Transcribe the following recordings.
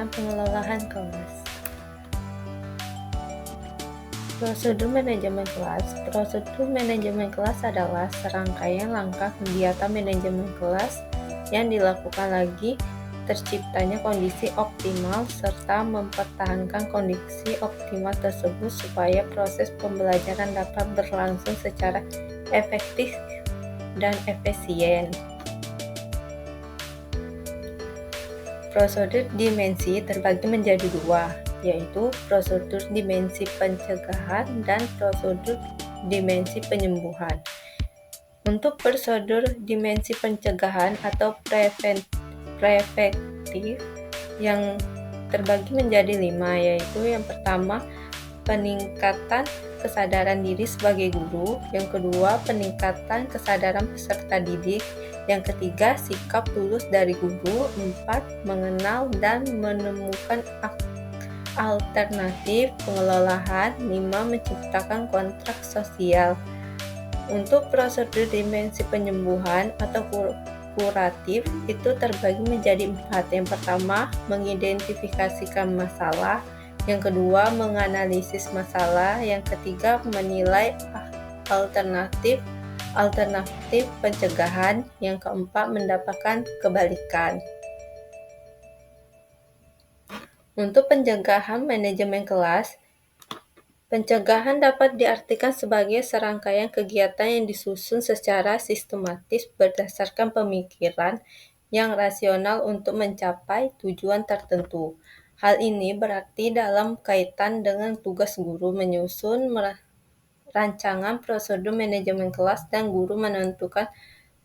rancangan pengelolaan kelas. Prosedur manajemen kelas. Prosedur manajemen kelas adalah serangkaian langkah kegiatan manajemen kelas yang dilakukan lagi terciptanya kondisi optimal serta mempertahankan kondisi optimal tersebut supaya proses pembelajaran dapat berlangsung secara efektif dan efisien. Prosedur dimensi terbagi menjadi dua, yaitu prosedur dimensi pencegahan dan prosedur dimensi penyembuhan. Untuk prosedur dimensi pencegahan atau preventif yang terbagi menjadi 5, yaitu yang pertama, peningkatan kesadaran diri sebagai guru, yang kedua, peningkatan kesadaran peserta didik, yang ketiga, sikap tulus dari guru, 4, mengenal dan menemukan alternatif pengelolaan, 5, menciptakan kontrak sosial. Untuk prosedur dimensi penyembuhan atau kuratif itu terbagi menjadi 4. Yang pertama, mengidentifikasikan masalah, yang kedua, menganalisis masalah, yang ketiga, menilai alternatif pencegahan, yang keempat, mendapatkan kebalikan. Untuk pencegahan manajemen kelas, pencegahan dapat diartikan sebagai serangkaian kegiatan yang disusun secara sistematis berdasarkan pemikiran yang rasional untuk mencapai tujuan tertentu. Hal ini berarti dalam kaitan dengan tugas guru menyusun rancangan prosedur manajemen kelas dan guru menentukan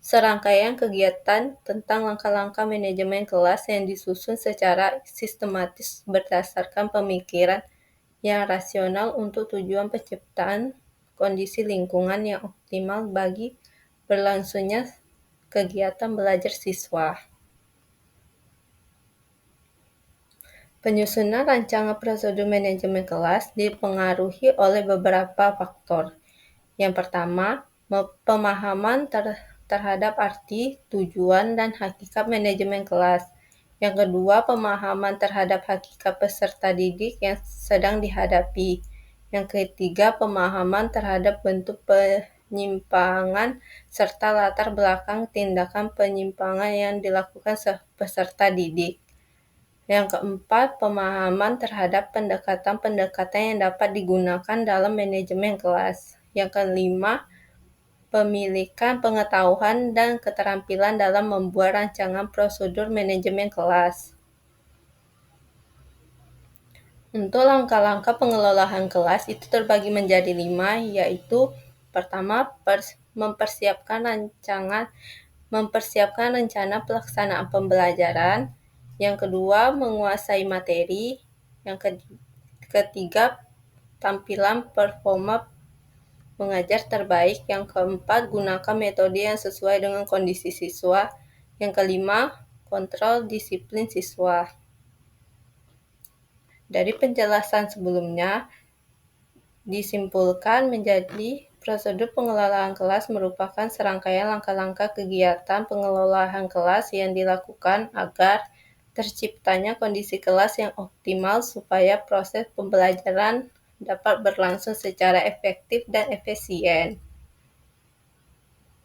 serangkaian kegiatan tentang langkah-langkah manajemen kelas yang disusun secara sistematis berdasarkan pemikiran yang rasional untuk tujuan penciptaan kondisi lingkungan yang optimal bagi berlangsungnya kegiatan belajar siswa. Penyusunan rancangan prosedur manajemen kelas dipengaruhi oleh beberapa faktor. Yang pertama, pemahaman terhadap arti, tujuan, dan hakikat manajemen kelas. Yang kedua, pemahaman terhadap hakikat peserta didik yang sedang dihadapi. Yang ketiga, pemahaman terhadap bentuk penyimpangan serta latar belakang tindakan penyimpangan yang dilakukan peserta didik. Yang keempat, pemahaman terhadap pendekatan-pendekatan yang dapat digunakan dalam manajemen kelas. Yang kelima, pemilikan pengetahuan dan keterampilan dalam membuat rancangan prosedur manajemen kelas. Untuk langkah-langkah pengelolaan kelas itu terbagi menjadi 5, yaitu pertama, mempersiapkan rencana pelaksanaan pembelajaran. Yang kedua, menguasai materi. Yang ketiga, tampilan performa mengajar terbaik. Yang keempat, gunakan metode yang sesuai dengan kondisi siswa. Yang kelima, kontrol disiplin siswa. Dari penjelasan sebelumnya, disimpulkan menjadi prosedur pengelolaan kelas merupakan serangkaian langkah-langkah kegiatan pengelolaan kelas yang dilakukan agar terciptanya kondisi kelas yang optimal supaya proses pembelajaran dapat berlangsung secara efektif dan efisien.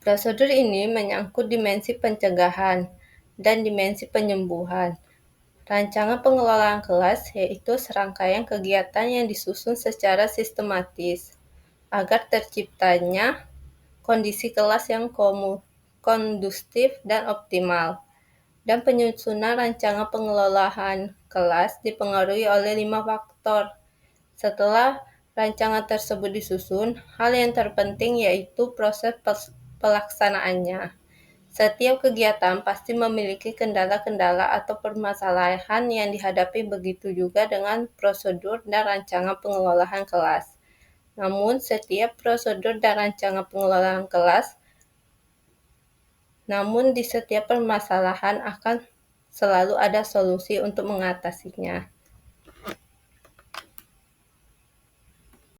Prosedur ini menyangkut dimensi pencegahan dan dimensi penyembuhan. Rancangan pengelolaan kelas yaitu serangkaian kegiatan yang disusun secara sistematis agar terciptanya kondisi kelas yang kondusif dan optimal. Dan penyusunan rancangan pengelolaan kelas dipengaruhi oleh 5 faktor. Setelah rancangan tersebut disusun, hal yang terpenting yaitu proses pelaksanaannya. Setiap kegiatan pasti memiliki kendala-kendala atau permasalahan yang dihadapi, begitu juga dengan prosedur dan rancangan pengelolaan kelas. Namun, setiap prosedur dan rancangan pengelolaan kelas, namun di setiap permasalahan akan selalu ada solusi untuk mengatasinya.